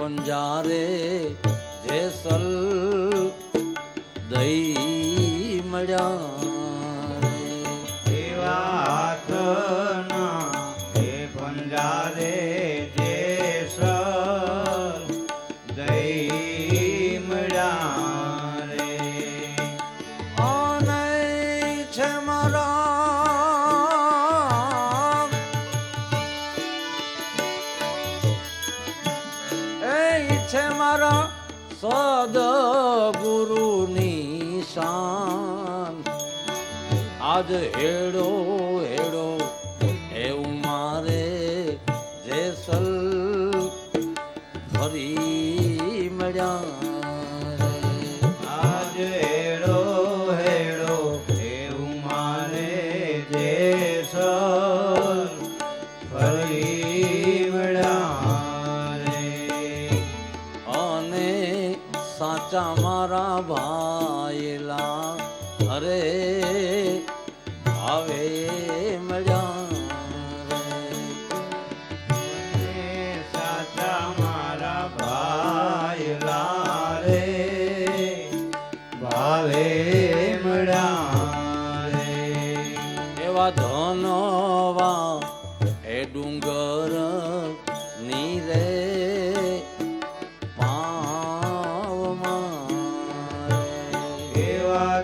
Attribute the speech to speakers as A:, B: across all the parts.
A: પંજારે જેસલ દઈ મળ્યા
B: એવા હાથના એ પંજારે જેસલ દઈ મળ્યા રે
A: અને છે મારા છે મારા સદગુરુની શાન આજ હેડો હેડો એવું મારે જેસલ ફરી મળ્યા
B: આજ હેડો હેડો એવું મારે જેસલ ફરી મળ્યા
A: સાચા મારા ભાઈલા અરે હવે મળ્યા
B: સાચા મારા ભાઈલા રે ભાવે મળ્યા રે
A: એવા ધનવા એ ડુંગર ની રે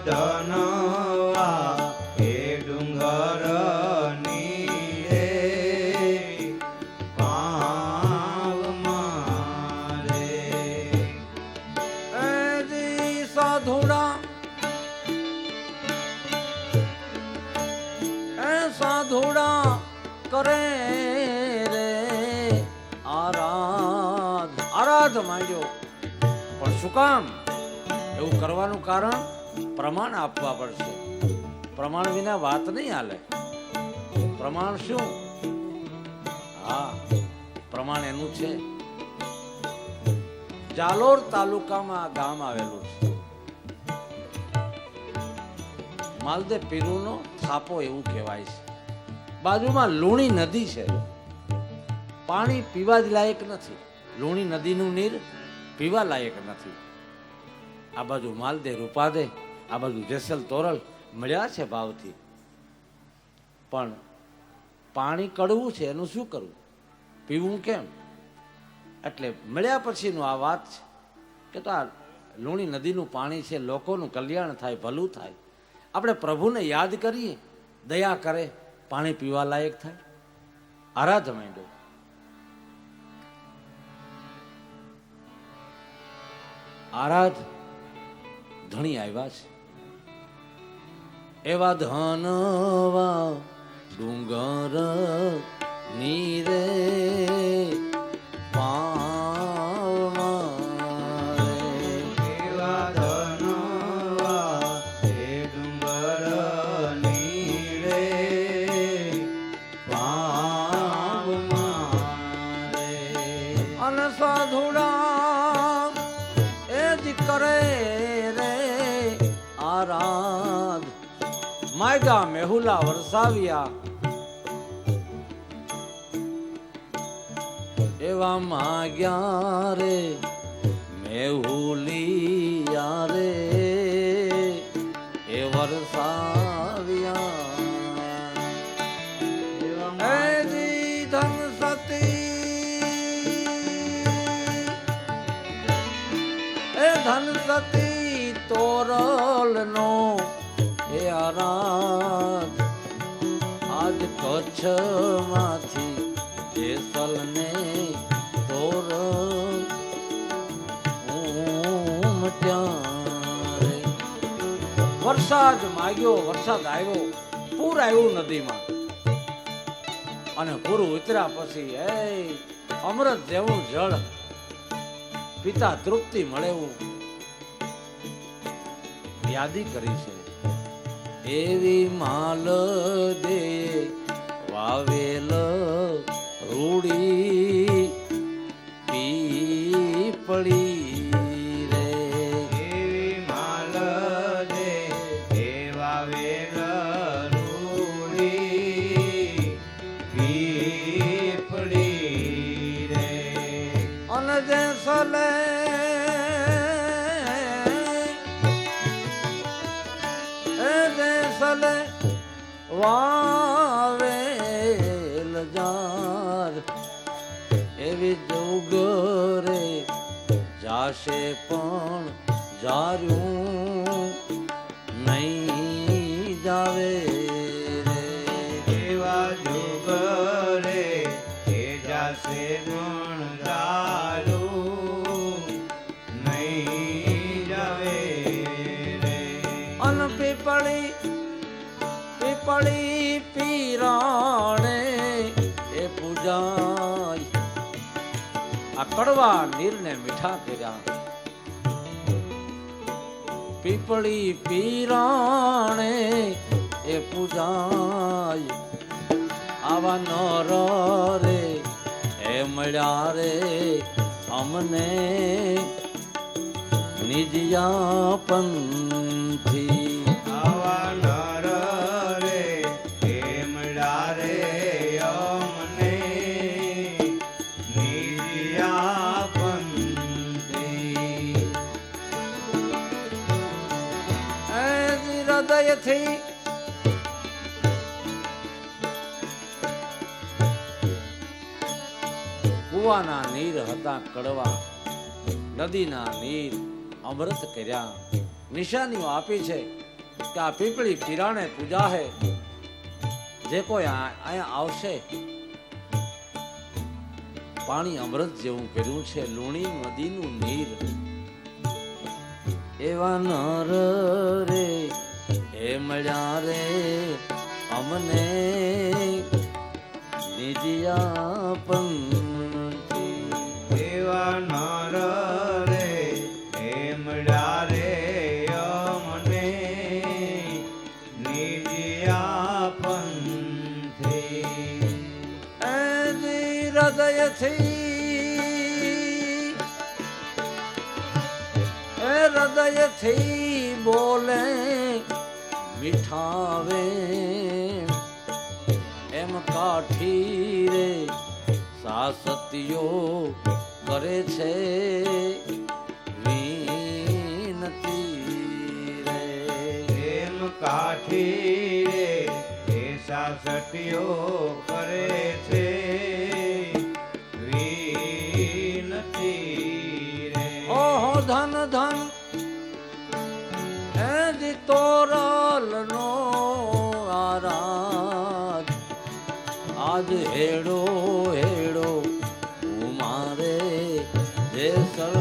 B: ધનવા એ ડુંગર ની રે પાવ મારે
A: સાધુડા સાધુડા કરે રે આરાધ માંડ્યો પણ શું કામ એવું કરવાનું કારણ પ્રમાણ આપવા પડશે પ્રમાણ વિના વાત નહીં હાલે પ્રમાણ શું હા પ્રમાણ એનું છે જાલોર તાલુકામાં ગામ આવેલું છે માલદે પીરુનો થાપો એવું કહેવાય છે બાજુમાં લુણી નદી છે પાણી પીવા જ લાયક નથી લુણી નદીનું નીર પીવા લાયક નથી આ બાજુ માલદે રૂપાદે આ બાજુ જેસલ તોરલ મળ્યા છે ભાવથી પણ પાણી કડવું છે એનું શું કરવું પીવું કેમ એટલે મળ્યા પછીનું આ વાત છે કે તો આ લુણી નદીનું પાણી છે લોકોનું કલ્યાણ થાય ભલું થાય આપણે પ્રભુને યાદ કરીએ દયા કરે પાણી પીવા લાયક થાય આરાધ માંડ્યો આરાધ ધણી આવ્યા છે એવા ધનવા ડુંગર નીરે
B: એવા ધનવા એ ડુંગર નીરે પાવ મારે
A: અને સાધુડા એ જ કરે રે આરાધ માયગા મેહુલા વરસાવ્યા એવા માગ્યા રે મેહુલિયા રે એ વરસાવ્યા ધન સતી તોરલ નો એ આરાધ આજ કચ્છ માંથી જેસલ ને તોરલ વરસાદ માગ્યો વરસાદ આવ્યો પૂર આવ્યું નદીમાં અને પૂર ઉતર્યા પછી એ અમૃત જેવું જળ પિતા તૃપ્તિ મળે એવું યાદી કરી છે એવી માલ દે વાવેલ રૂડી પીપળી રે
B: એવી માલ દે વાવેલ રૂડી પીપળી રે
A: અને જે સર જેસલે વાવેલ જાર એવી જોગરે જાશે પણ જાર્યું નહીં જાવે રે.
B: એવા જોગ રે એ જાશે પણ જારું નહીં જાવે રે.
A: અન પીપળી પીરાણે એ પૂજાય આ કડવા નીરને મીઠા કર્યા. પીપળી પીરાણે એ પૂજાય આવા નર રે એ મળ્યા રે અમને નિજયા પંથી.
B: આવા નર રે એમડા રે અમને નિર્યા પંથી.
A: હૃદયથી કુવાના નીર હતા કડવા, નદીના નીર અમૃત કર્યા. નિશાનીઓ આપી છે કે આ પીપળી પીરાણે પૂજા હે, જે કોઈ અહીંયા આવશે પાણી અમૃત જેવું કર્યું છે. લુણી નદીનું નીર એવા નર રે એ મળ્યા રે અમને નિજયા પંથી.
B: એવા નર રે એમડા રે અમને નિર્યા પંથી.
A: હૃદયથી બોલે મીઠાવે એમ કાઠી રે સાસતીઓ કરે છે વિનતી રે.
B: એમ કાઠી રે એ સાસટીઓ કરે છે વિનતી રે.
A: ઓહો ધન ધન એ જી તોરલ નો આરાધ આજ હેડો હેડો મારે જેસલ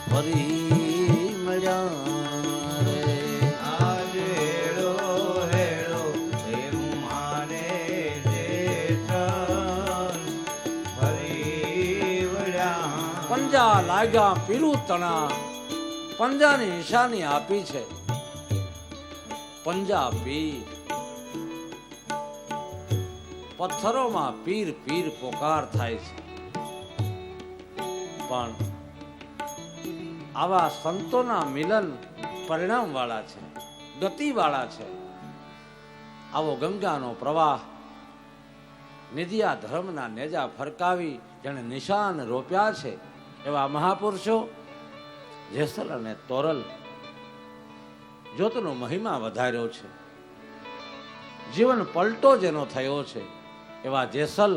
A: ફરી મળ્યા રે.
B: આજ હેડો હેડો એમ મારે જેસલ ફરી વળ્યા.
A: પંજા લાગ્યા પીરું તણા, પંજાની નિશાની આપી છે. પંજા પીર, પથ્થરોમાં પીર પીર પોકાર થાય છે. પણ આવા સંતોના મિલન પરિણામ વાળા છે, ગતિ વાળા છે. આવો ગંગાનો પ્રવાહ નિધિયા ધર્મના નેજા ફરકાવી જેણે નિશાન રોપ્યા છે એવા મહાપુરુષો જેસલ અને તોરલ જ્યોતનો મહિમા વધાર્યો છે. જીવન પલટો જેનો થયો છે એવા જેસલ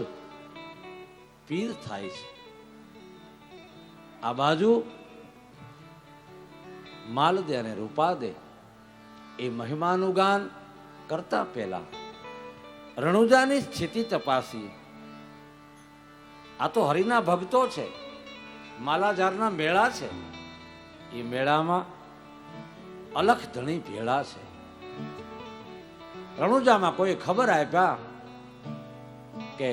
A: પીર થાય છે. આ બાજુ માલદે અને રૂપાદે એ મહિમાનું ગાન કરતા પહેલા રણુજાની સ્થિતિ તપાસી. આ તો હરિના ભક્તો છે, માલાજારના મેળા છે. એ મેળામાં અલખ ધણી ભેળા છે. રણુજામાં કોઈ ખબર આપ્યા કે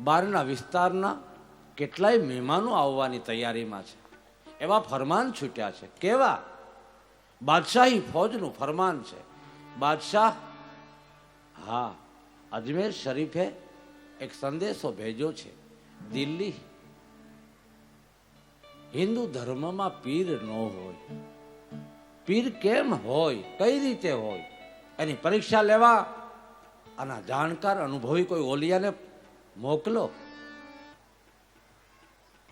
A: બહારના વિસ્તારના કેટલાય મહેમાનો આવવાની તૈયારીમાં છે. એવા ફરમાન છૂટ્યા છે. કેવા? બાદશાહી ફૌજનું ફરમાન છે. બાદશાહ હા અજમેર શરીફે એક સંદેશો ભેજો છે. દિલ્હી હિન્દુ ધર્મમાં પીર ન હોય. પીર કેમ હોય, કઈ રીતે હોય, એની પરીક્ષા લેવા આના જાણકાર અનુભવી કોઈ ઓલિયાને મોકલો.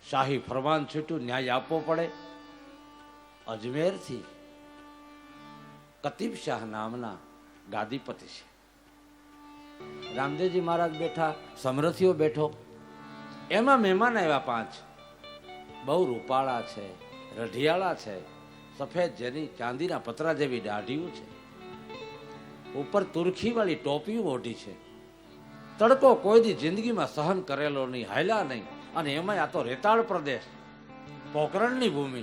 A: શાહી ફરમાન છૂટ્યું, ન્યાય આપવો પડે. અજમેરથી કતીબ શાહ નામના ગાદીપતિ છે. રામદેવજી મહારાજ બેઠા, સમરથીઓ બેઠો, એમાં મહેમાન આવ્યા 5. બહુ રૂપાળા છે, રઢિયાળા છે, સફેદ જેની ચાંદીના પતરા જેવી દાઢીઓ છે, ઉપર તુરખી વાળી ટોપીઓ ઓઢી છે. તડકો કોઈ દી જિંદગીમાં સહન કરેલો નહીં, હાલ્યા નહીં, અને એમાં આ તો રેતાળ પ્રદેશ, પોકરણની ભૂમિ,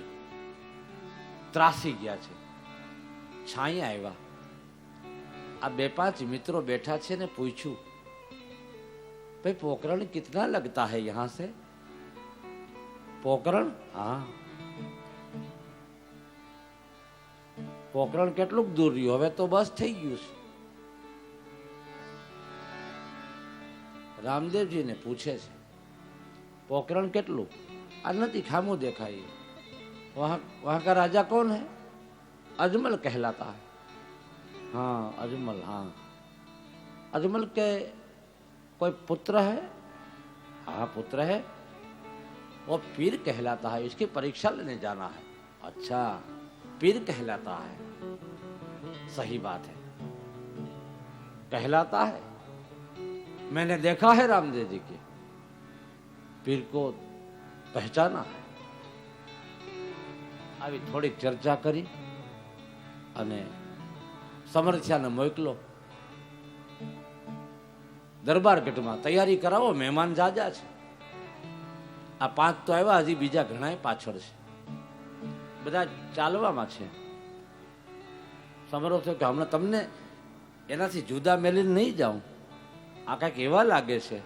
A: ત્રાસી ગયા છે. છાંયા આવ્યા. આ 2-5 મિત્રો બેઠા છે ને પૂછ્યું, ભાઈ પોકરણ કિतना लगता है यहाँ से? પોકરણ? હા, પોકરણ કેટલું દૂર રહ્યું? હવે તો બસ થઈ ગયું છે. રામદેવજીને પૂછે છે, પોકરણ કેટલું? આ નથી, ખામું દેખાય. वहां का राजा कौन है? अजमल कहलाता है. हाँ अजमल, हाँ. अजमल के कोई पुत्र है? हाँ पुत्र है. वो पीर कहलाता है, इसकी परीक्षा लेने जाना है. अच्छा, पीर कहलाता है. सही बात है, कहलाता है. मैंने देखा है रामदेव जी के पीर को पहचाना है. આવી થોડીક ચર્ચા કરી અને સમરથિયાને મોકલો દરબારગઢમાં, તૈયારી કરાવો, મહેમાન જાજા છે. આ 5 તો આવ્યા, હજી બીજા ઘણા પાછળ છે, બધા ચાલવામાં છે. સમરથિયો કે હમણાં તમને એનાથી જુદા મેલીને નહીં જાઉં, આ કાંઈક એવા લાગે છે,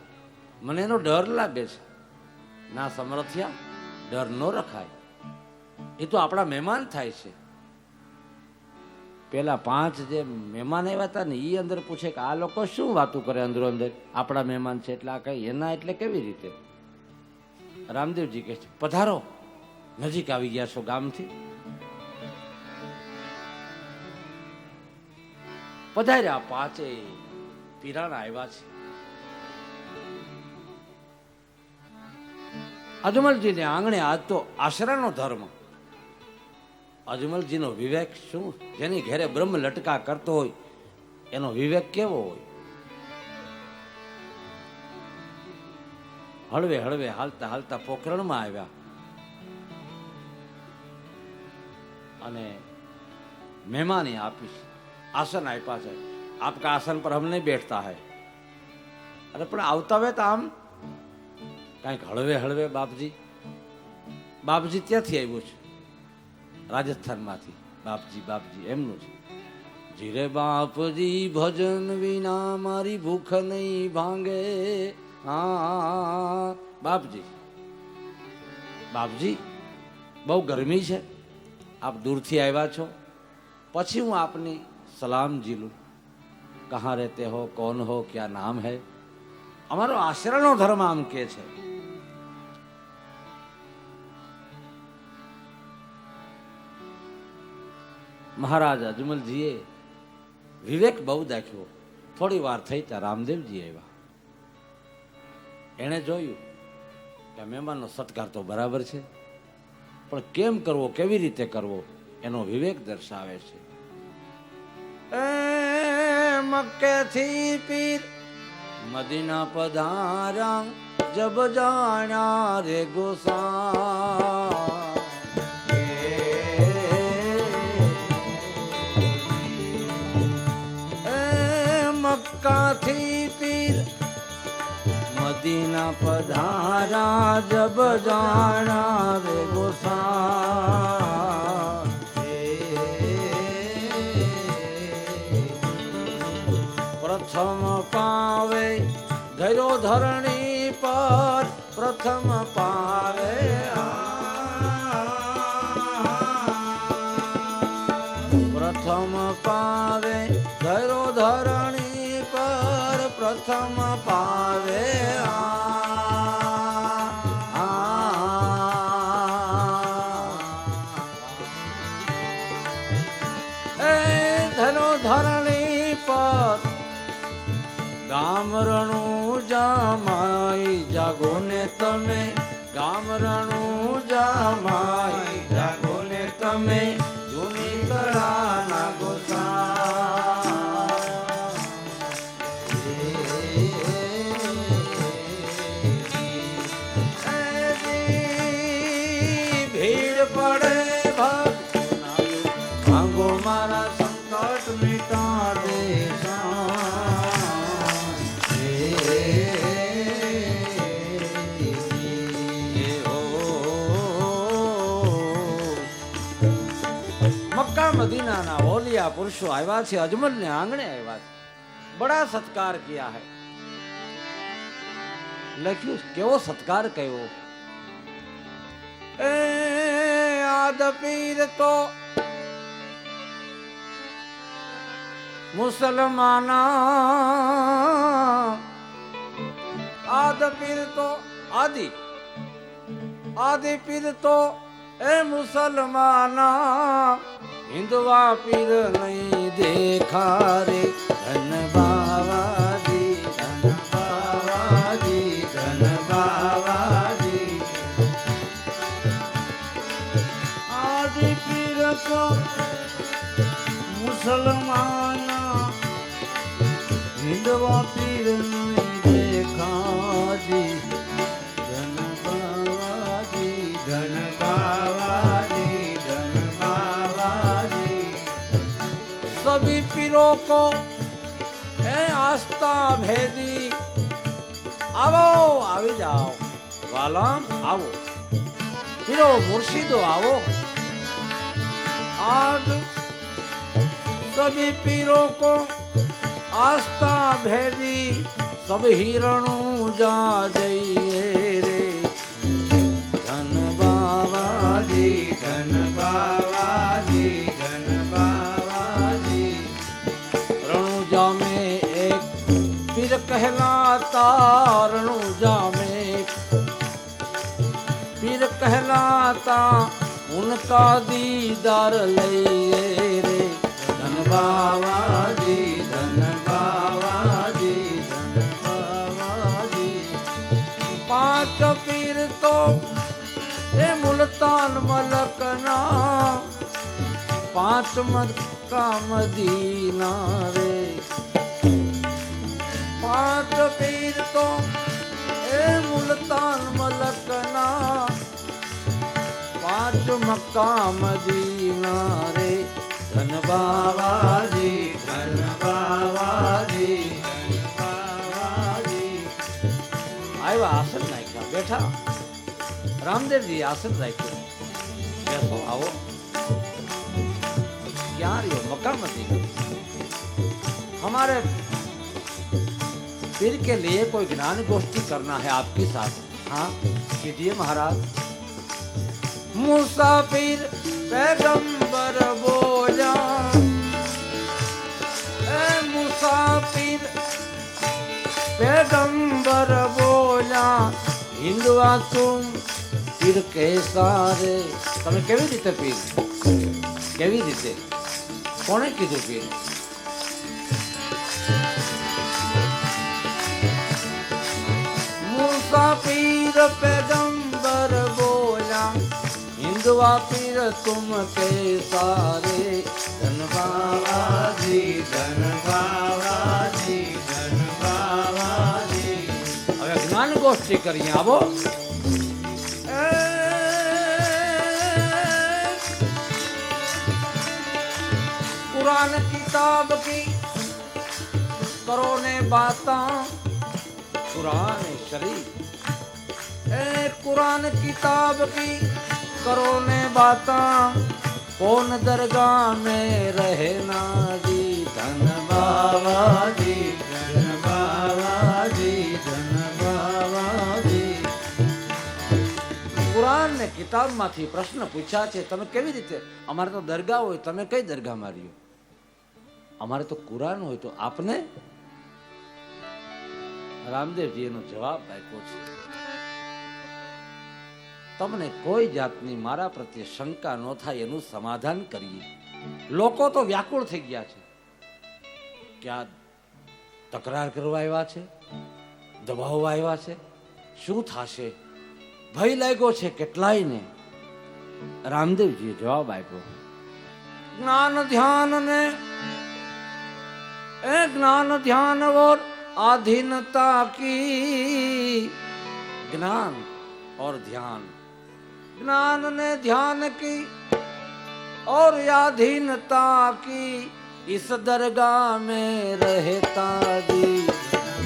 A: મને એનો ડર લાગે છે. ના સમરથિયા, ડર ન રખાય, એ તો આપણા મહેમાન થાય છે. પેલા 5 જે મહેમાન આવ્યા હતા ને, એ અંદર પૂછે કે આ લોકો શું વાતું કરે અંદરો અંદર, આપણા મહેમાન છે એટલે આ કઈ એના, એટલે કેવી રીતે? રામદેવજી કહે છે, પધારો, નજીક આવી ગયા છો ગામથી. પધાર્યા. 5 પીરાણા આવ્યા છે. અજમલજીને આંગણે આજ તો આશરાનો ધર્મ. અજમલજીનો વિવેક શું, જેની ઘેરે બ્રહ્મ લટકા કરતો હોય એનો વિવેક કેવો હોય. હળવે હળવે હાલતા હાલતા પોકરણમાં આવ્યા અને મહેમાની આપીશ, આસન આપ્યા છે. આપકા આસન પર હમ નહીં બેઠતા હૈ. અરે પણ આવતા હોય તો આમ કાંઈક હળવે હળવે. બાપજી, બાપજી ત્યાંથી આવ્યું છે, રાજસ્થાનમાંથી. બાપજી, બાપજી એમનું છે. જીરે બાપજી ભજન વિના મારી ભૂખ નહીં ભાંગે. હા બાપજી. બાપજી, બહુ ગરમી છે, આપ દૂરથી આવ્યા છો, પછી હું આપની સલામ ઝીલું. કહાં રહેતે હો, કોણ હો, ક્યા નામ હૈ? અમારો આશરાનો ધર્મ આમ કે છે. મહારાજ અજમલજીએ વિવેક બહુ દાખ્યો. થોડી વાર થઈ ત્યાં રામદેવજી આવ્યા. એણે જોયું કે મહેમાનનો સત્કાર તો બરાબર છે, પણ કેમ કરવો, કેવી રીતે કરવો, એનો વિવેક દર્શાવે છે. એ મક્કેથી પીર મદીના પધારા, જબ જાણા રે ગોસા. મક્કાથી પીર મદીના પધારા, જબ જાણા રે ગોસા. પ્રથમ પાવે ધર્યો ધરણી પર, પ્રથમ પાવે. પ્રથમ પાવે ધર્યો ધરણી પર, પ્રથમ પાવે. ધર્યો ધરણી પર ગામરણું જામાઈ, જાગો ને તમે. ગામરણું જામાઈ, જાગો ને તમે. જૂની કળાના ગોસા. मदीना ओलिया पुरुषों आया छे, अजमल ने आंगणे आया छे, बड़ा सत्कार किया है। लख्यू केवो सत्कार कयो। ए आद पीर तो मुसलमाना, आद पीर तो आदि आदि पीर तो ए मुसलमाना, हिंदुआ पीर नहीं देखा रे। धन बाबा जी, धन बाबा जी, धन बाबा जी। आदि पीर तो मुसलमाना, हिंदुआ पीर नहीं देखा जी। धन बाबा जी, धन बाबा जी, धन बाबा जी। सभी पीरों को है आस्था भेदी, आवो આવી જાઓ વાલામ આવો, પીરો મુર્શિદો આવો। आज सभी पीरों को आस्था भेदी, सब हिरणों जा जाइए रे। धन बाबा जी, धन बाबा जी, धन बाबा जी। रणुजा में एक पीर कहलाता, रणुजा में एक पीर कहलाता, उनका दीदार ले रे। धन बाबा जी, धन बाबा जी, धन बाबा जी। पांच पीर तो ए मुल्तान मलकना, पांच मक्का मदीना रे। पांच पीर तो ए मुल्तान मलकना, पांच मक्का मदीना रे। धन बाबा जी, धन बाबा जी, धन बाबा जी। आयो आसन नाख्या, बैठा रामदेव जी आसन राख्यो, बैठो आओ। क्या रही मक्का मदीना, हमारे पीर के लिए कोई ज्ञान गोष्ठी करना है आपके साथ। हाँ कीजिए महाराज। मुसाफिर पैगंबर बोला, ए मुसाफिर पैगंबर बोला, हिंदुआ तुम पीर कैसा रे। તમે કેવી રીતે પીર, કેવી રીતે, કોણે કીધું પીર? मुसाफिर पैगंबर बोला, हिंदुआ पीर तुम के सारे। धन बाबा जी, धन बाबा जी, धन बाबा जी। હવે જ્ઞાન ગોષ્ઠી કરીએ આવો। कुरान किताब की करो ने बातां, कुरान शरीफ ए कुरान किताब की करो ने बातां, कौन दरगाह में रहना जी। धन बाबा जी, धन बाबा जी, धन बाबा जी। कुरान ने किताब माथी प्रश्न पूछा छे, तमे केवी रीते? अमारे तो दरगाह होय, तमे कई दरगाह में रह्यो? अमारे तो कुरान होय तो आपने? रामदेवजी एनो जवाब आप्यो छे, तमने कोई जातनी मारा प्रत्ये शंका न थाय एनुं समाधान करीए। लोको तो व्याकुळ थई गया छे, क्या तकरार करवा आव्या छे, दबाववा आव्या छे, शुं थाशे, भय लाग्यो छे કેટલાયને। रामदेवजीए जवाब आप्यो, ज्ञान ध्यान ने ज्ञान ध्यान और आधीनता की। ज्ञान और ध्यान, ज्ञान ने ध्यान की और आधीनता की, इस दरगाह में रहता जी।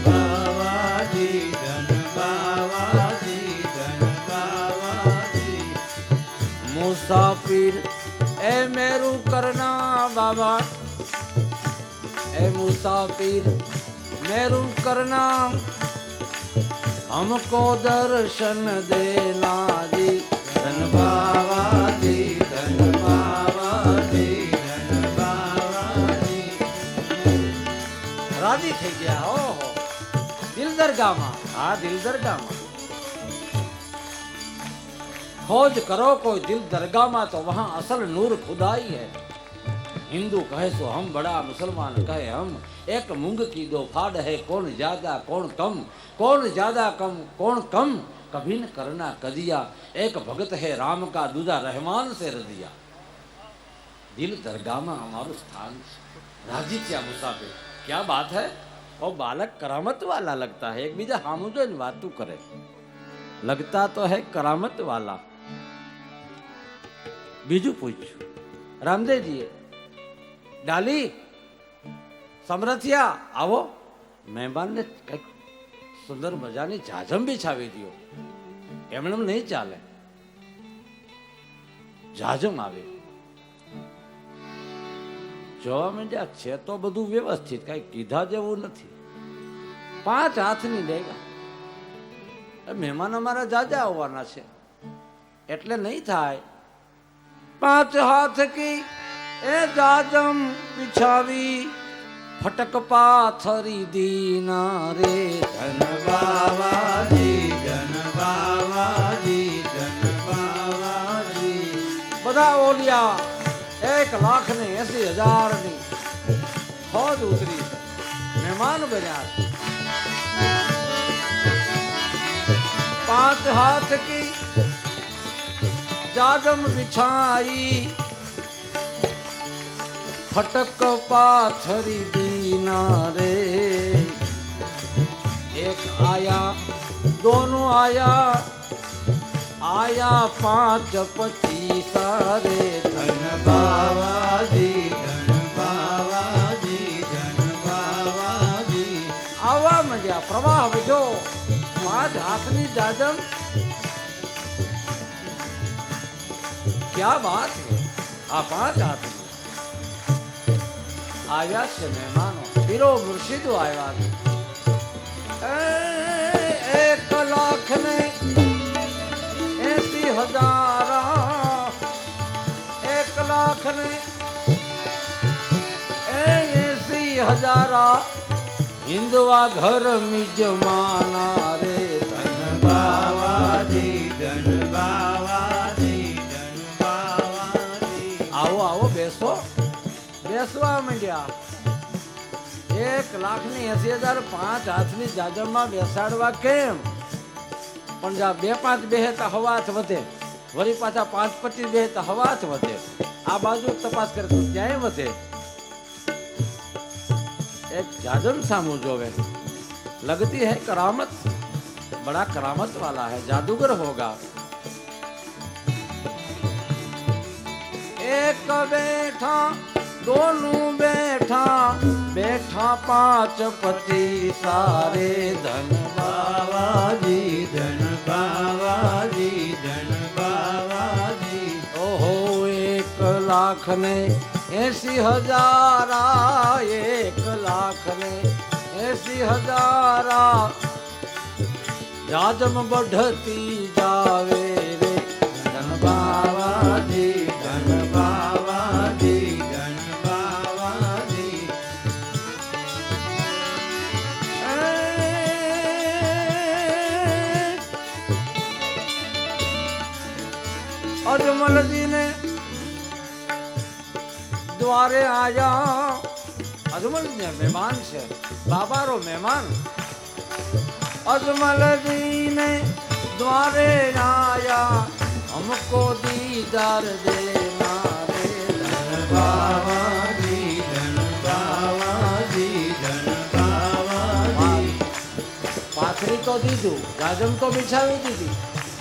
A: बाबा जी, धन बाबा जी, धन बाबा जी। मुसाफिर ए मेरू करना बाबा, ए मुसाफिर मेरू करना, हमको दर्शन देना जी। धन बाबा जी, धन बाबा जी, धन बाबा जी। राजी થઈ ગયા ઓહો દિલ દરગાહમાં। હા દિલ દરગાહમાં खोज करो कोई दिल दरगाह में तो वहां असल नूर खुदाई है। हिंदू कहे सो हम बड़ा, मुसलमान कहे हम, एक मूंग की दो फाड़ है, कौन ज्यादा कौन कम, कौन ज्यादा कम कौन कम, कभी न करना कदिया, एक भगत है राम का दूजा रहमान से रदिया। दिल दरगाह में हमाરું स्थान। राजी क्या मुसाफिर, क्या बात है। और बालक करामत वाला लगता है, एक बीजा हामू जो बातू करे, लगता तो है करामत वाला। बीजू पूछ्યું રામદેવજીએ, ડાલી સમરથિયા આવો, મહેમાનને કંઈક સુંદર મજાની જાજમ બિછાવી દો, એમણે નહીં ચાલે, જાજમ આવે। જોવા માંડ્યા છે તો બધું વ્યવસ્થિત, કઈ કીધા જેવું નથી। 5 હાથની લેગા, મહેમાન અમારા જાજા આવવાના છે એટલે નહીં થાય। 5 हाथ की ए जाजम बिछावी, फटक पाथरी दीना रे।
B: धन बाबा जी, धन बाबा जी, धन बाबा जी।
A: બધા ઓલિયા 1,80,000 ની ફौज ઉતરી છે, મહેમાન બન્યા છે। 5 हाथ की जाजम बिछाई, फटक पाथरी दीना रे। एक आया दोनों आया, आया 5 25 रे।
B: धन बाबा जी, धन बाबा जी, धन बाबा जी।
A: आवा मजा प्रवाह बजो, 5 हाथनी जाजम, क्या बात है। आ 5 हाथ आया છે મહેમાનો, પીરો મુર્શિદો આવ્યા છે। 1,80,000, 1,80,000 हिंदवा घर मिजमाना रे।
B: धन बाबा जी, धन बाबा जी, धन बाबा जी।
A: आओ आओ बेसो, બેસવા માંડ્યા। 1,80,000 5 હાથની જાજમમાં બેસાડવા કેમ? પણ જા 2-5 બેહે તો હવાથ વધે, વળી પાછા 5-25 બેહે તો હવાથ વધે, આ બાજુ તપાસ કરે તો ક્યાંય વધે। एक जाजम सामू जोवे, लगती है करामत, बड़ा करामत वाला है, जादूगर होगा। एक बैठा दोनों बैठा, बैठा 5 25 सारे। धन
B: बाबा जी, धन बाबा जी, धन बाबा जी।
A: ओहो 1,80,000, 1,80,000 जाजम बढ़ती जावे रे।
B: धन बाबा जी, धन बाबा जी, धन बाबा जी।
A: अजमल जी ने द्वारे आया, अजमल जी मेहमान છે, બાબારો મહેમાન। अजमल जी ने द्वारे आया, हमको दीदार देना रे।
B: धन बाबा जी, धन बाबा जी, धन बाबा जी।
A: પાથરી તો દીધું, જાજમ તો બિછાવી દીધી,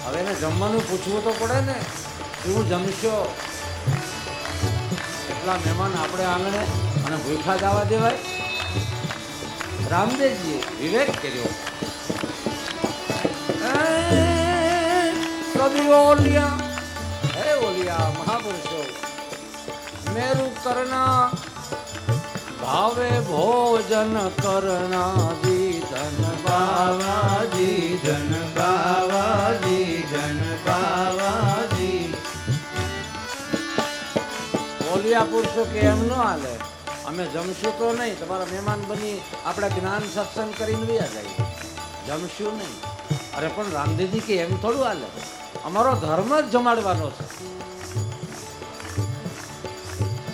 A: હવે એને જમવાનું પૂછવું તો પડે ને, શું જમશો? એટલા મહેમાન આપણે આંગણે અને ભૂખા જવા દેવાય? રામદેવજીએ વિવેક કર્યો। कभी ओलिया, हे ओलिया महापुरुषो, મેરુ કરના ભાવે ભોજન કરના ધન
B: બાવાજી ધન બાવાજી ધન બાવાજી.
A: બોલિયા પુરુષો કે એમ ન હાલે, અમે જમશું તો નહીં, તમારા મહેમાન બની આપણે જ્ઞાન સત્સંગ કરીને વ્યા જાય, જમશું નહીં. અરે પણ રામદેવજી કે એમ થોડું હાલે, અમારો ધર્મ જ જમાડવાનો છે.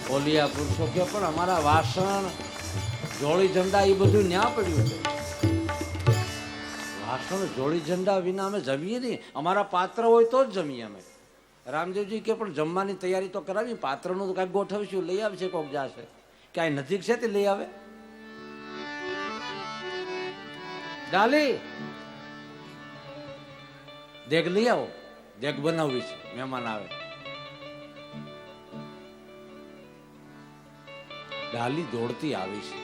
A: બોલિયા પુરુષો કે પણ અમારા વાસણ જોડી ઝંડા એ બધું ન્યા પડ્યું છે. વાસણ જોડી ઝંડા વિના અમે જમીએ નહીં, અમારા પાત્ર હોય તો જ જમીએ અમે. રામદેવજી કે પણ જમવાની તૈયારી તો કરાવી, પાત્રનું તો કાંઈક ગોઠવીશું, લઈ આવશે કોક જાશે, ક્યાંય નજીક છે તે લઈ આવે. ડાલી દેગ લઈ આવો, દેગ બનાવવી છે, મહેમાન આવે. ડાલી દોડતી આવી છે,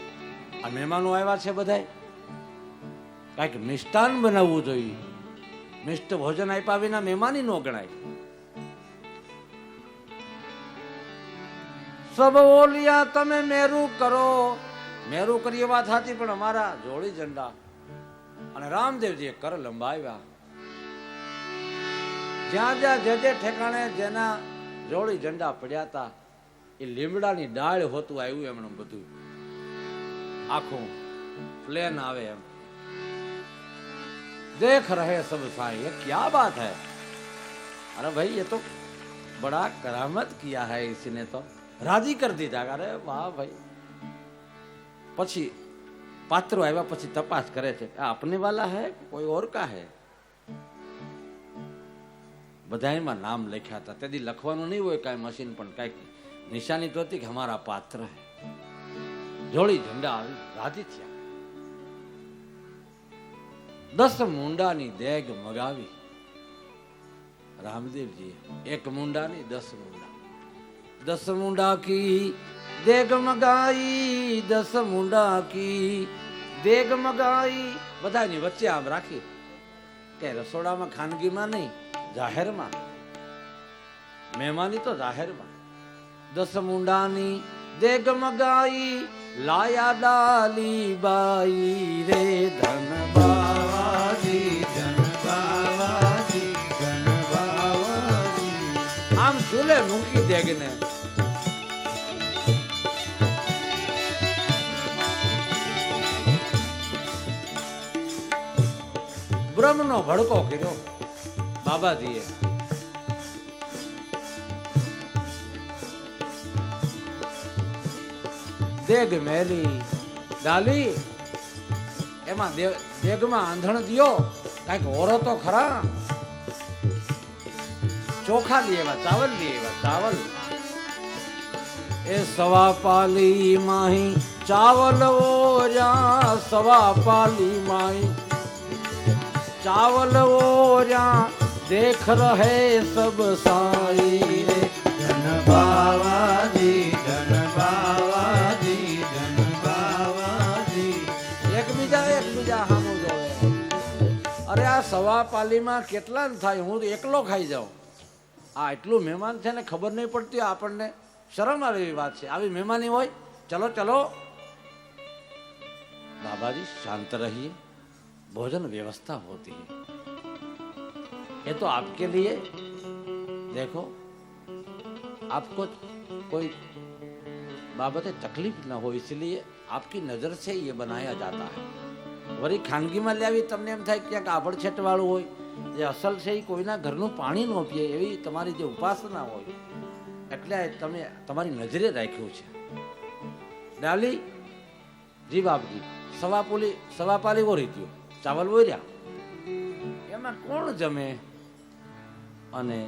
A: આ મહેમાનો આવ્યા છે બધાય, કાંઈક મિષ્ટાન બનાવવું જોઈએ. મિષ્ટ ભોજન આપ્યા વિના મહેમાની ન ગણાય. સબ ઓલિયા તમે મેરું કરો, મેરું કરીએ વાત હતી, પણ અમારા જોડી ઝંડા અને રામદેવજીએ કર લંબાવ્યા. જ્યાં જ્યાં જે જે ઠેકાણે જેના જોડી ઝંડા પડ્યા હતા એ લીમડાની ડાળ હોતું આવ્યું એમણે બધું આખું પ્લેન આવે એમ. દેખ રહે સબ સાઈ, ये क्या बात है. अरे भाई ये तो बड़ा करामत किया है इसने, तो રાજી કરી દીધા. અરે વાહ ભાઈ. પછી પાત્રો આવ્યા, પછી તપાસ કરે છે, આ આપને વાલા હે કોઈ ઓર કા હે. બધામાં નામ લખ્યા હતા. તેથી લખવાનું નહીં હોય કાંઈ મશીન, પણ કાંઈક નિશાની તો હતી કે હમારા પાત્ર હે. જોડી ઝંડા આવી, રાજી થયા. 10 મુંડાની દેગ મગાવી રામદેવજી. 1 મુંડા ની 10 મુંડા. 10 मुंडा की देग मगाई, 10 मुंडा की देग મગાઈ. બધાની વચ્ચે આમ રાખી કે રસોડામાં ખાનગીમાં નહીં, જાહેરમાં. મહેમાની તો જાહેરમાં. 10 મુંડાની દેગ મગાઈ, લાયા ડાલી બાઈ રે ધન
B: બાવાજી ધન બાવાજી ધન બાવાજી.
A: આમ ચૂલે મૂકી દેગને. બ્રહ્મનો ભડકો કર્યો બાબાજીએ. દેગ મેલી ડાલી, એમાં દેગમાં આંધણ દિયો, કાંઈક ઓરો તો ખરા. ચોખા લઈ આવ્યા, ચાવલ લઈ આવ્યા, ચાવલ. એ સવા પાલી માહી ચાવલ ઓર્યા, સવા પાલી માહી ચાવલ ઓર્યા, દેખ રહે સબ સાઈ રે
B: ધન બાવાજી ધન બાવાજી ધન બાવાજી.
A: એકબીજા સામું જોવે. અરે આ સવા પાલીમાં કેટલા ને થાય, હું તો એકલો ખાઈ જાઉં. આ એટલું મહેમાન છે ને ખબર નહીં પડતી, આપણને શરમ આવે એવી વાત છે. આવી મહેમાની હોય, ચલો ચલો. बाबाजी शांत रहिए, भोजन व्यवस्था होती है. ये तो आपके लिए, देखो आपको कोई बाबत तकलीफ न हो, इसलिए आपकी नजर से ये बनाया जाता है. वरी खानगीમાં લાવી તમને એમ થાય ક્યાંક આભડછેટ વાળું હોય, જે અસલ છે એ કોઈના ઘરનું પાણી ન પીએ એવી તમારી જે ઉપાસના હોય, એટલે તમે તમારી નજરે રાખ્યું છે. ડાલી જી બાપજી, સવા પાલી ઓરી ગયો, ચાવલ ઓર્યા, એમાં કોણ જમે? અને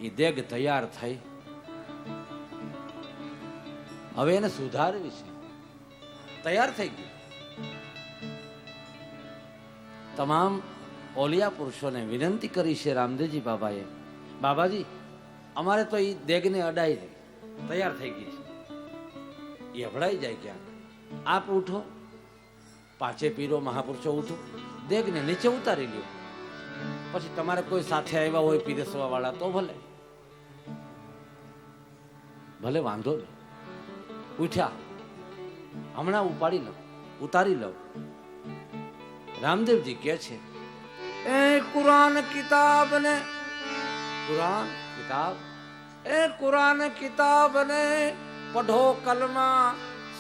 A: એ દેગ તૈયાર થઈ. હવે એને સુધારવી છે. તૈયાર થઈ ગયું. તમામ ઓલિયા પુરુષોને વિનંતી કરી છે રામદેવજી બાબાએ, બાબાજી અમારે તો એ દેગને અડાઈ રહી, તૈયાર થઈ ગઈ છે, એ હભળાઈ જાય ક્યાંક. આપ ઉઠો, પાંચે પીરો મહાપુરુષો ઉઠો, દેગને નીચે ઉતારી લ્યો. પછી તમારે કોઈ સાથે આવ્યા હોય પીરસવા વાળા તો ભલે ભલે, વાંધો નહીં. ઉઠ્યા, હમણાં ઉતારી લઉં. રામદેવજી કહે છે એ કુરાન કિતાબ ને પઢો કલમા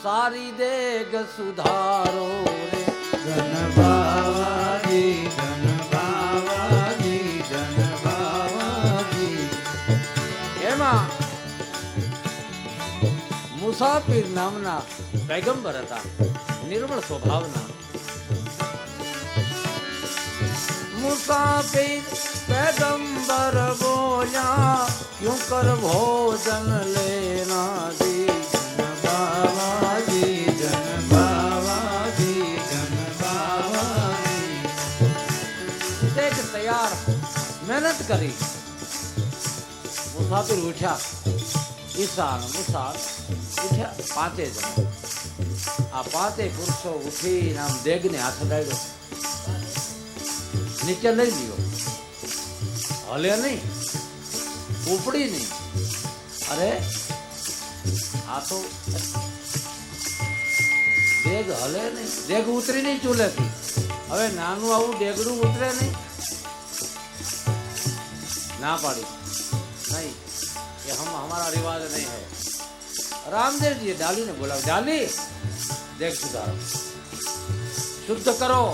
A: સારી દેગ સુધારો રે.
B: ધન બાવાજી, ધન બાવાજી, ધન બાવાજી.
A: એમાં મુસાફિર નામના પૈગંબર હતા, નિર્મળ સ્વભાવના. મુસાફિર पैगंबर बोला क्यों कर भोजन लेना जी.
B: ધન બાવાજી, ધન બાવાજી, ધન બાવાજી.
A: દેખ તૈયાર મહેનત કરી. મુસાફિર ઉઠ્યા, ઈશાન મુસાર ઉઠ્યા, 5 જણ. આ 5 પુરુષો ઉઠીને આમ દેગને હાથ અડાડ્યો, નીચે લઈ લ્યો. હલે નહીં, ઉપડી નહીં. અરે આ તો દેગ હલે નહીં, દેગ ઉતરી નહીં ચૂલેથી. હવે નાનું આવું ડેગડું ઉતરે નહીં. ના પાડી નહીં, ये हम हमारा रिवाज नहीं है. रामदेव जी डाली ने बोला, डाली देख सुधारो, शुद्ध करो.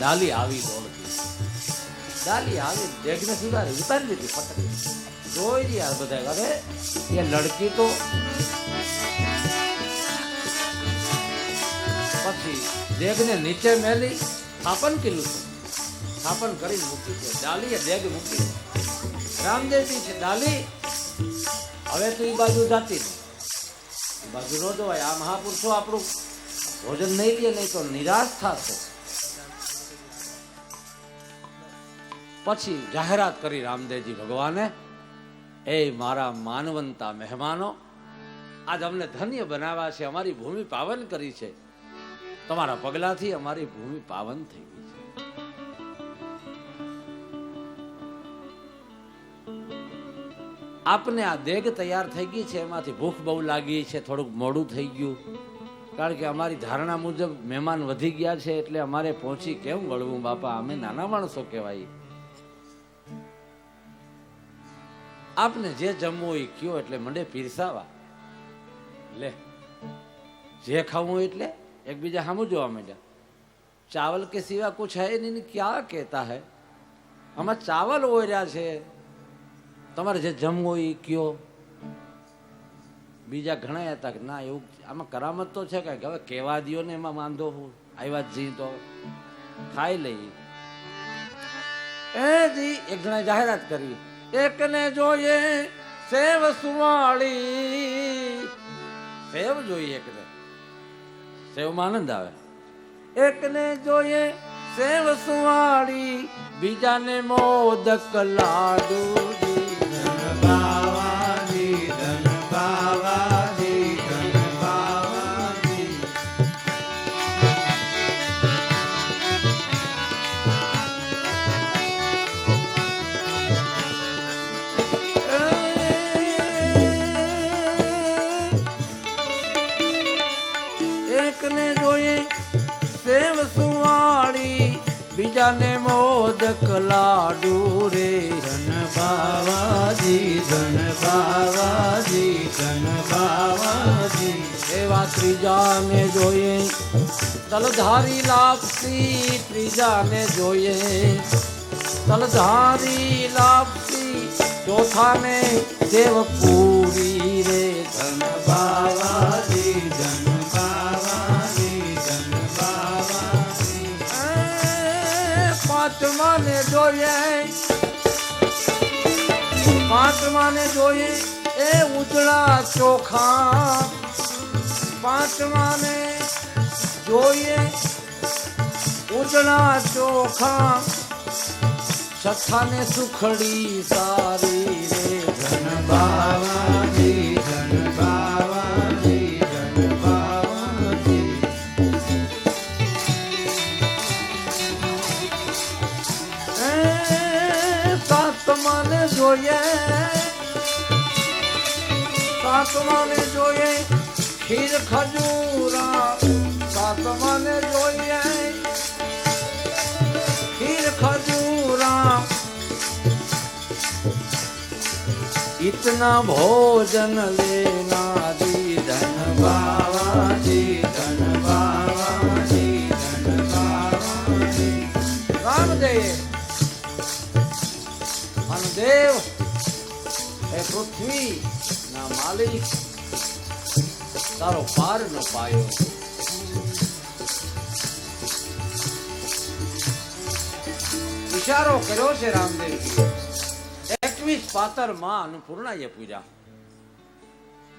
A: डाली આવી દોડતી, डाली આવી દેખને સુધારી, ઉતારી લીધી ફટક. જોઈ રહ્યા બધા, અરે ये लड़की तो. પછી દેગને નીચે મેલી સ્થાપન કર્યું છે. સ્થાપન કરીને મૂકી છે. ડાલીએ દેગ મૂકી. રામદેવજી છે ડાલી, હવે તો એ બાજુ જાતી નહીં. બાજુ ન જોવાય. આ મહાપુરુષો આપણું ભોજન નહીં લે, નહીં તો નિરાશ થશે. પછી જાહેરાત કરી રામદેવજી ભગવાને, એ મારા માનવંતા મહેમાનો, આજ અમને ધન્ય બનાવ્યા છે, અમારી ભૂમિ પાવન કરી છે. તમારા પગલાથી અમારી ભૂમિ પાવન થઈ ગઈ છે. આપને આ દેગ તૈયાર થઈ ગઈ છે, એમાંથી ભૂખ બહુ લાગી છે, થોડુંક મોડું થઈ ગયું, કારણ કે અમારી ધારણા મુજબ મહેમાન વધી ગયા છે, એટલે અમારે પહોંચી કેમ વળવું બાપા, અમે નાના માણસો કહેવાય. આપને જે જમવું એ કયો એટલે મંડે પીરસાવા. લે જે ખાવું એટલે એકબીજા સામું જોવા માંડ્યા. ચાવલ કે સિવા કુછ હૈ નહીં, ક્યાં કહેતા હૈ, આમાં ચાવલ ઓર્યા છે, તમારે જે જમવું એ કયો. બીજા ઘણા હતા કે ના એવું આમાં કરામત તો છે કાંઈક, હવે કહેવા દો ને, એમાં વાંધો હું આવ્યા જ જી તો ખાઈ લઈએ. એ જી એક જણા જાહેરાત કરી, એકને જોઈએ સેવ સુવાળી. સેવ જોઈએ એકને, સેવમાં આનંદ આવે. એકને જોઈએ સેવ સુવાળી, બીજાને મોદક લાડુ.
B: ધન બાવાજી, ધન બાવાજી, ધન બાવાજી.
A: એકને જોઈએ સેવ સુવાળી, બીજાને મોદક લાડુ રે.
B: ધન બાવાજી, ધન બાવાજી, ધન બાવાજી.
A: એવા ત્રીજાને જોઈએ તલધારી લાપસી, ત્રીજાને જોઈએ તલધારી લાપસી, ચોથાને દેવ પૂરી રે.
B: ધન બાવાજી, ધન બાવાજી, ધન બાવાજી.
A: પાંચમાને જોઈએ એ ઉજળા ચોખા. પાંચમાને જોઈએ ઉજળા ચોખા, છઠ્ઠાને સુખડી સારી રે.
B: ધન બાવાજી, ધન બાવાજી, ધન બાવાજી.
A: સાતમાને જોઈએ સાતમાને જોઈએ ખીર ખજૂરા, સાતમાને જોઈએ ખીર ખજૂરા, इतना भोजन लेना दी धन
B: બાવાજી ધન બાવાજી ધન બાવાજી.
A: રામદેવ અને દેવ એ પૃથ્વી ના માલિક તારો પાર ન પાયો. ઇશારો કર્યો છે રામદેવજી. 21 પાતર માં અન્નપૂર્ણાએ પૂજા.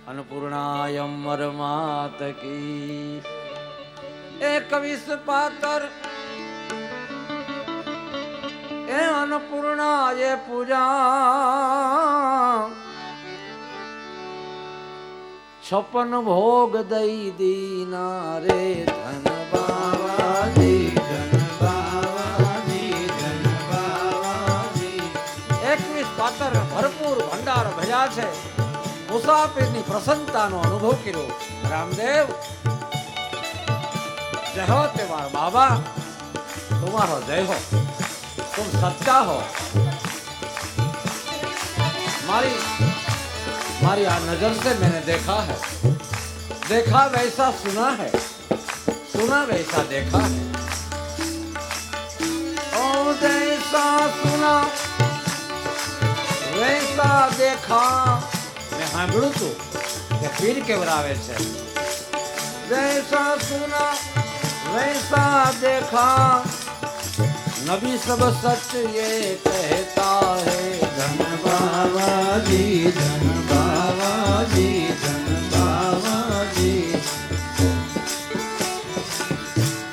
A: અન્નપૂર્ણાય અમર માત કી. 21 પાતર એ અન્નપૂર્ણાએ પૂજા. 56 ભોગ દઈ દીના રે ધન
B: બાવાજી ધન બાવાજી ધન બાવાજી.
A: 21 પાતર ભરપૂર ભંડાર ભર્યા છે. મુસાફિરની પ્રસન્નતાનો અનુભવ કર્યો. રામદેવ જય હો તેવાર બાबा, तुम्हारा जय हो, तुम सच्चा हो. मारी आ नजर से मैंने देखा है, देखा वैसा सुना है, सुना वैसा देखा है. ओ जैसा सुना वैसा देखा. મેં સાંભળ્યું તું કે પીર કેવરાવે છે. જૈસા સુના વૈસા દેખા, નબી સબ સચ ये कहता है.
B: ધન બાવાજી ધન બાવાજી ધન બાવાજી.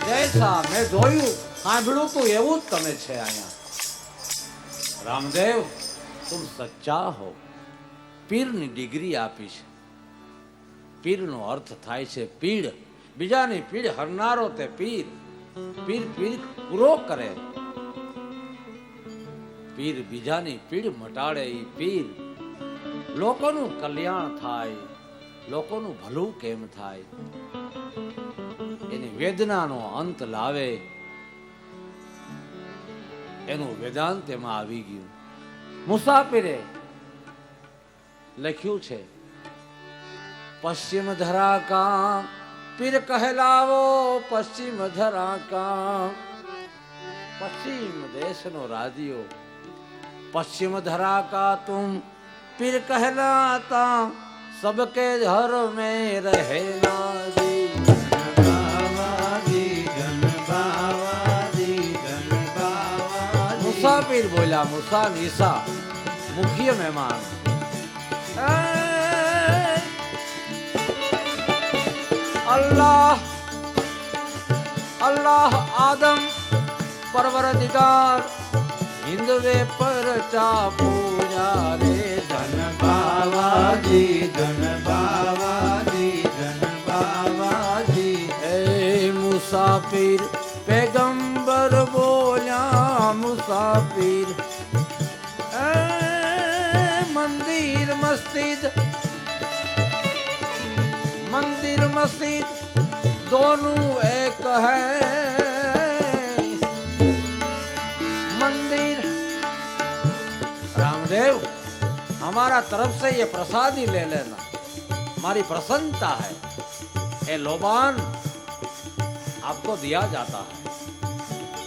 A: જૈસા મેં જોયું સાંભળ્યું તું એવું જ તમે છે અહીંયા. રામદેવ તુમ સચ્ચા હો. પીરની ડિગ્રી આપી છે. પીરનો અર્થ થાય છે પીડ. બીજાની પીડ હરનારો તે પીર. પીર પીર પૂરો કરે. પીર બીજાની પીડ મટાડે એ પીર. લોકોનું કલ્યાણ થાય, લોકોનું ભલું કેમ થાય એની વેદનાનો અંત લાવે, એનું વેદાંત એમાં આવી ગયું. મુસાફિરે લખ્યું છે પશ્ચિમ ધરા કા પીર કહેલાવો, પશ્ચિમ ધરા કા. પશ્ચિમ દેશનો રાજીઓ. પશ્ચિમ ધરા કા તુમ પીર કહેલાતા, સબકે ઘર મેં રહેના જી.
B: બાવાજી ધન બાવાજી ધન બાવાજી.
A: મુસાફિર બોલ્યા મુસા નિસા, મુખ્ય મહેમાન. अल्लाह अल्लाह आदम परवरदिगार, हिंदवे पर चा पूजा रे.
B: ધન બાવાજી ધન બાવાજી ધન બાવાજી.
A: ए मुसाफिर पैगंबर बोल्या मुसाफिर. ए मंदिर मस्जिद, मंदिर मस्जिद दोनों एक है. मंदिर रामदेव हमारा तरफ से ये प्रसादी ले लेना, हमारी प्रसन्नता है. ये लोबान आपको दिया जाता है.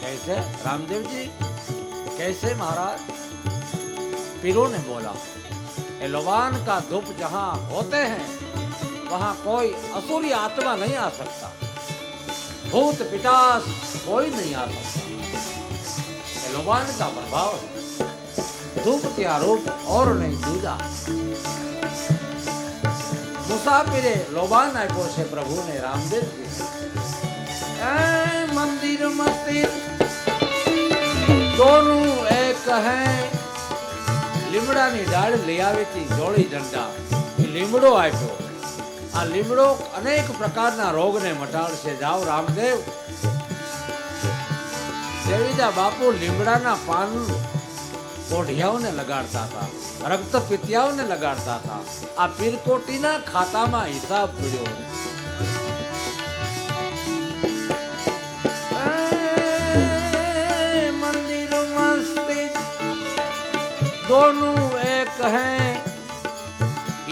A: कैसे रामदेव जी, कैसे महाराज? पीरों ने बोला ये लोबान का धूप जहां होते हैं वहां कोई असुरी आत्मा नहीं आ सकता, भूत पिशाच कोई नहीं आ सकता. ये लोबान का प्रभाव है. धूप क्या रूप और नहीं दूजा. मुसाफिरे लोबान आप्यो છે પ્રભુને રામદેવજી. મંદિર મસ્જિદ दोनों एक है. લીમડાની ડાળ લઈ આવી હતી જોડી દંડા, લીમડો આપ્યો. આ લીમડો અનેક પ્રકારના રોગને મટાડશે. જાઓ રામદેવ. દેવીજા બાપુ લીમડાના પાન કોઢિયાઓને લગાડતા હતા, રક્ત પિતિયાઓને લગાડતા હતા. આ પીરકોટીના ખાતામાં હિસાબ પડ્યો. મંદિર મસ્જિદ दोनों एक हैं,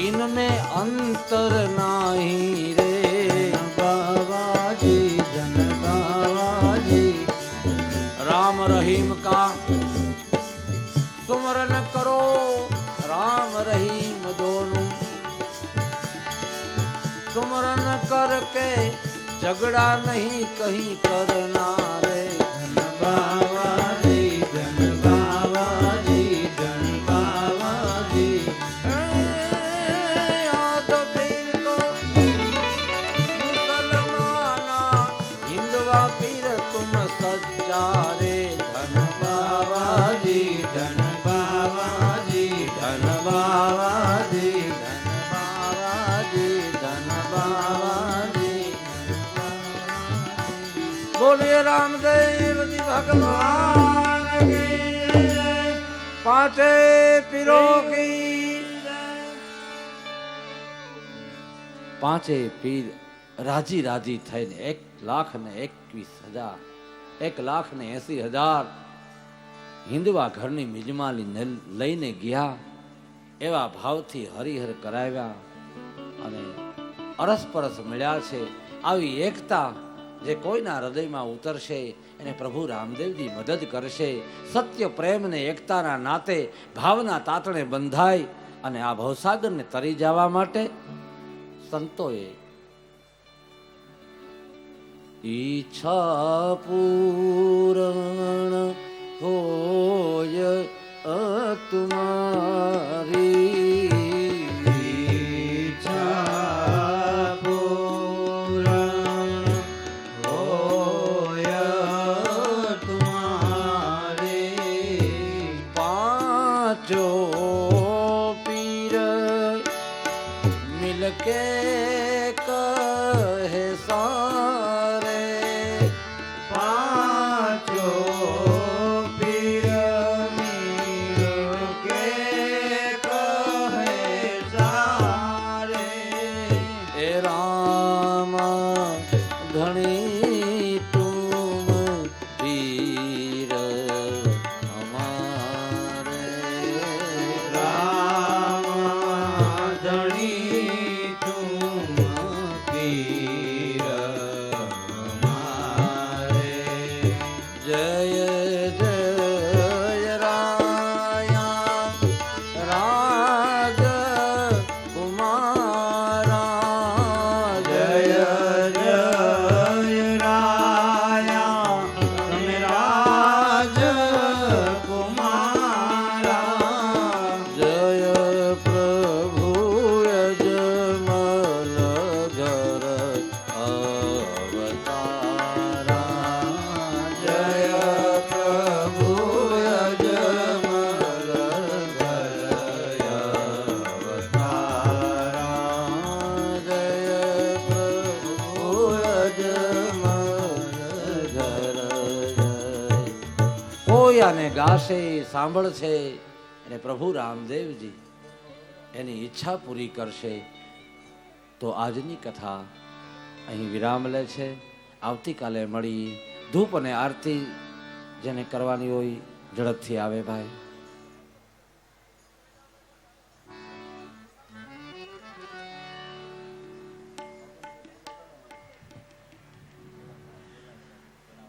A: इनमें अंतर नहीं रे.
B: बाबाजी धन बाबाजी
A: राम रहीम का सुमरन करो, राम रहीम दोनों सुमरन करके झगड़ा नहीं कहीं करना रे.
B: धन बाबाजी धन बाबाजी धन बाबाजी
A: याद पीर को मुसलमाना, हिंदवा पीर तुम सच्चा रे. धन
B: बाबाजी धन बाबाजी धन बाबाजी धन बाबाजी धन बाबाजी
A: बोलिए रामदेव जी भगवान की जय. पांचे पीरों की પાંચે પીર રાજી રાજી થઈને 1,21,000 1,80,000 હિન્દવા ઘરની મિજમાલી લઈને ગયા. એવા ભાવથી હરિહર કરાવ્યા અને અરસપરસ મળ્યા છે. આવી એકતા જે કોઈના હૃદયમાં ઉતરશે એને પ્રભુ રામદેવજી મદદ કરશે. સત્ય પ્રેમ ને એકતાના નાતે ભાવના તાતણે બંધાય અને આ ભવસાગરને તરી જવા માટે સંતોએ ઈચ્છા પૂરણ હોય તુમારી,
B: ઈચ્છા પૂરણ હોય તુમારી.
A: પાંચો પીર મિલકે કહે સારે.
B: પાંચો પીર મિલકે કહે સારે.
A: એ રામ ધણી તુમ પીર હમારે.
B: રામ ધણી તુમ પીર હમારે.
A: જય જય રાયા રાજ કુમારા.
B: જય જય રાયા તમે રાજ કુમારા.
A: જય પ્રભુ યજમલ ઘર અવતારા.
B: જય પ્રભુ યજમલ ઘર અવતારા.
A: જય પ્રભુ યજમલ ઘર. કોઈ આને ગાશે સાંભળશે અને પ્રભુ રામદેવજી એની ઈચ્છા પૂરી કરશે. તો આજની કથા અહીં વિરામ લે છે. આવતીકાલે મળી. ધૂપ અને આરતી જેને કરવાની હોય ઝડપથી આવે ભાઈ.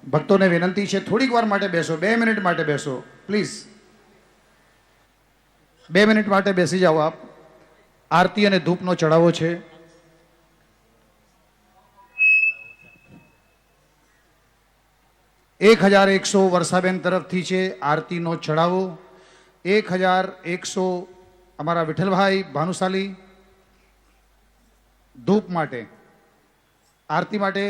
C: ભક્તોને વિનંતી છે થોડીક વાર માટે બેસો, 2 મિનિટ માટે બેસો પ્લીઝ. 2 મિનિટ માટે બેસી જાઓ આપ. આરતી અને ધૂપનો ચડાવો છે. એક 1,100 વર્ષાબેન તરફથી છે આરતીનો ચડાવો. 1,100 અમારા વિઠ્ઠલભાઈ ભાનુશાલી ધૂપ માટે, આરતી માટે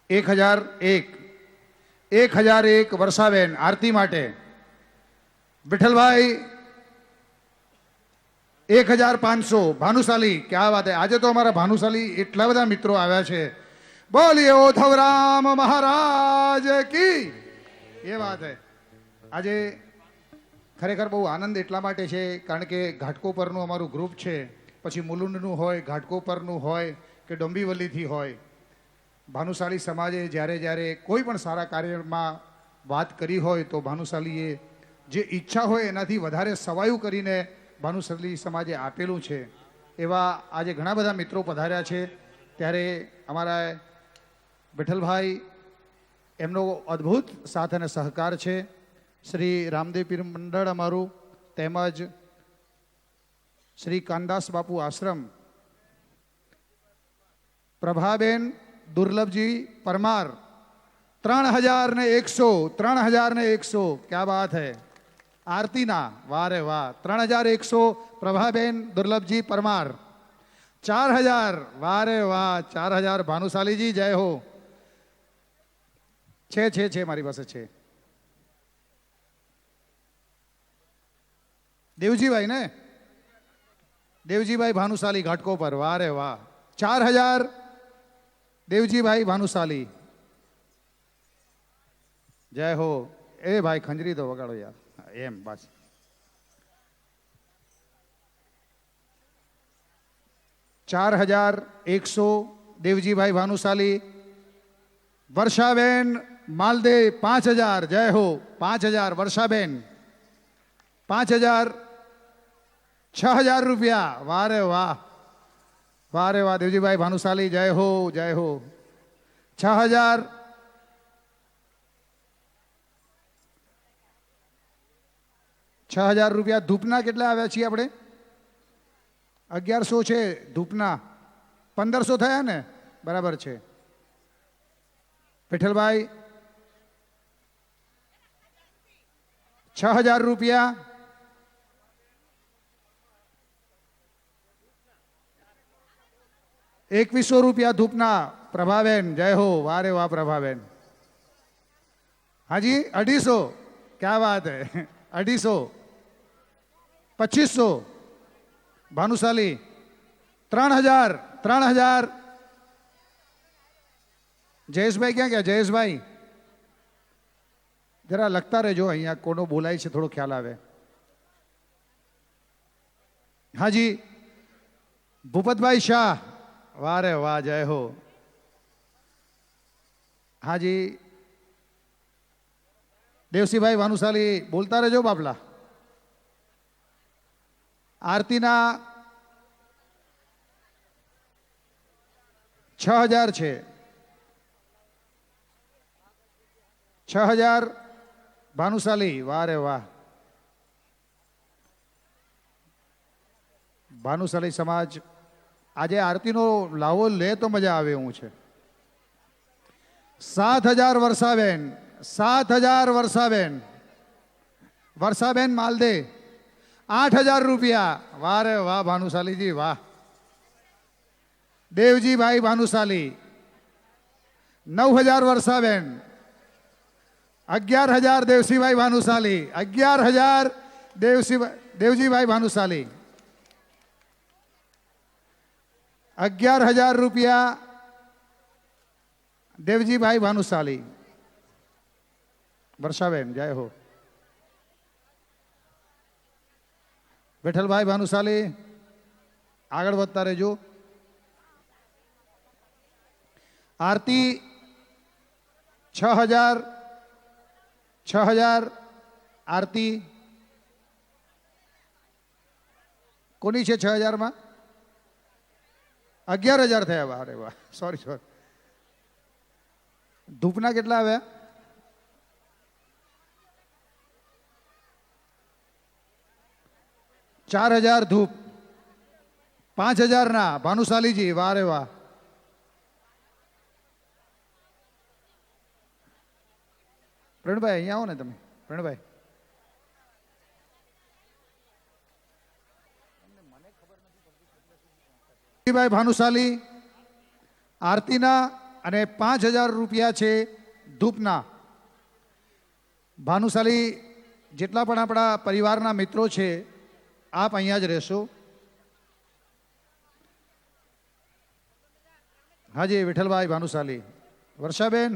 C: 1,001 વર્ષાબેન આરતી માટે. વિઠ્ઠલભાઈ 1,500 ભાનુશાલી. ક્યાં વાત હે, આજે તો અમારા ભાનુશાલી એટલા બધા મિત્રો આવ્યા છે. બોલીએ ઉદ્ધવ રામ મહારાજ કી. એ વાત હે. આજે ખરેખર બહુ આનંદ એટલા માટે છે કારણ કે ઘાટકોપરનું અમારું ગ્રુપ છે, પછી મુલુંડનું હોય, ઘાટકોપરનું હોય કે ડોંબીવલીથી હોય. ભાનુશાલી સમાજે જ્યારે જ્યારે કોઈ પણ સારા કાર્યમાં વાત કરી હોય તો ભાનુશાલીએ જે ઈચ્છા હોય એનાથી વધારે સવાયું કરીને ભાનુશાલી સમાજે આપેલું છે. એવા આજે ઘણા બધા મિત્રો પધાર્યા છે. ત્યારે અમારા વિઠ્ઠલભાઈ એમનો અદ્ભુત સાથ અને સહકાર છે. શ્રી રામદેવ પીર મંડળ અમારું, તેમજ શ્રી કાનદાસ બાપુ આશ્રમ, પ્રભાબેન દુર્લભજી પરમાર, 3,100 क्या बात है. आरतीना वाह रे वाह, 3,100 प्रभाबेन दुर्लभजी परमार, 4,000 वाह रे वाह, 4,000 भानुशाली जी जय हो. छे मारी પાસે છે. देवजीभाई ने देवजीभाई भानुशाली घाटको पर, वाह रे वाह, 4,000 देवजीभाई भानुशाली जय हो. ए भाई खंजरी तो वगाड़ो यार, एम बस. ₹4,100 देवजीभाई भानुशाली. वर्षाबेन मालदे 5,000 जय हो. 5,000 वर्षाबेन. 5,000 6,000 रुपया, वाह रे वाह, वाह रे वाह. देवजीभाई भानुशाली जय हो जय हो. 6,000 6,000 રૂપિયા. ધૂપના કેટલા આવ્યા છીએ આપણે? 1,100 છે ધૂપના. 1,500 થયા ને? બરાબર છે. વિઠ્ઠલભાઈ 6,000 રૂપિયા. 2,100 રૂપિયા ધૂપના. પ્રભાબેન જય હો, વાહ રે વાહ પ્રભાબેન. હાજી 250, क्या बात है. 250. 2,500 ભાનુશાલી. 3,000 જયેશભાઈ ક્યાં ગયા? જયેશભાઈ જરા લખતા રહેજો, અહીંયા કોનો બોલાય છે થોડો ખ્યાલ આવે. હાજી ભૂપતભાઈ શાહ, વાહ રે વાહ જય હો. હાજી દેવસીભાઈ ભાનુશાલી, બોલતા રહેજો બાપલા. આરતીના 6,000 છે. 6,000 ભાનુશાલી, વાહ રે વાહ. ભાનુશાલી સમાજ આજે આરતીનો લાવો લે તો મજા આવે એવું છે. 7,000 વર્ષાબેન. 7,000 વર્ષાબેન. વર્ષાબેન માલદે 8,000 રૂપિયા, વાહ રે વાહ ભાનુશાલીજી વાહ. દેવજીભાઈ ભાનુશાલી 9,000 વર્ષાબેન. 11,000 દેવસીભાઈ ભાનુશાલી. 11,000 દેવજીભાઈ ભાનુશાલી. 11,000 રૂપિયા દેવજીભાઈ ભાનુશાલી. વર્ષાબેન જય હો. વિઠ્ઠલભાઈ ભાનુશાલી આગળ વધતા રહેજો. આરતી 6,000 આરતી. કોની છે 6,000 માં? 11,000 થયા. વાહ રે વાહ, સોરી. ધૂપના કેટલા આવ્યા? 4,000 ધૂપ. 5,000 ના ભાનુશાલીજી, વાહ રે વાહ. પ્રણભાઈ અહીંયા આવો ને તમે. પ્રણભાઈ ભાઈ ભાનુશાલી આરતીના અને 5,000 રૂપિયા છે ધૂપના. ભાનુશાલી જેટલા પણ આપણા પરિવારના મિત્રો છે આપ અહીંયા જ રહેશો. હાજી વિઠ્ઠલભાઈ ભાનુશાલી. વર્ષાબેન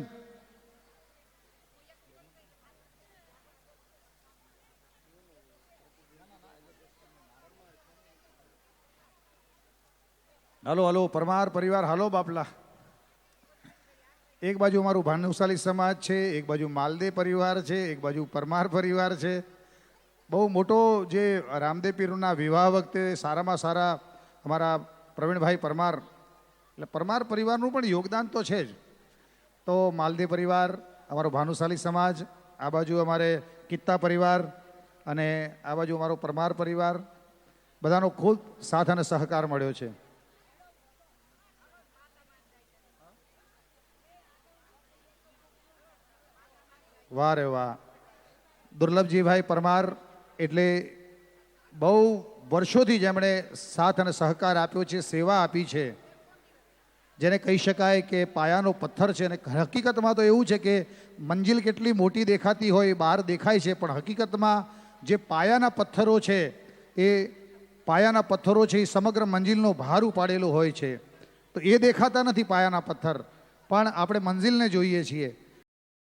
C: હાલો હાલો પરમાર પરિવાર, હાલો બાપલા. એક બાજુ અમારું ભાનુશાલી સમાજ છે, એક બાજુ માલદે પરિવાર છે, એક બાજુ પરમાર પરિવાર છે. બહુ મોટો જે રામદેવ પીરના વિવાહ વખતે સારામાં સારા અમારા પ્રવીણભાઈ પરમાર, એટલે પરમાર પરિવારનું પણ યોગદાન તો છે જ. તો માલદે પરિવાર, અમારો ભાનુશાલી સમાજ, આ બાજુ અમારે કિત્તા પરિવાર અને આ બાજુ અમારો પરમાર પરિવાર, બધાનો ખૂબ સાથ અને સહકાર મળ્યો છે. વાહ રે વાહ. દુર્લભજીભાઈ પરમાર એટલે બહુ વર્ષોથી જેમણે સાથ અને સહકાર આપ્યો છે, સેવા આપી છે, જેને કહી શકાય કે પાયાનો પથ્થર છે. અને હકીકતમાં તો એવું છે કે મંજિલ કેટલી મોટી દેખાતી હોય, બહાર દેખાય છે, પણ હકીકતમાં જે પાયાના પથ્થરો છે એ પાયાના પથ્થરો છે એ સમગ્ર મંજિલનો ભાર ઉપાડેલો હોય છે. તો એ દેખાતા નથી પાયાના પથ્થર, પણ આપણે મંજિલને જોઈએ છીએ.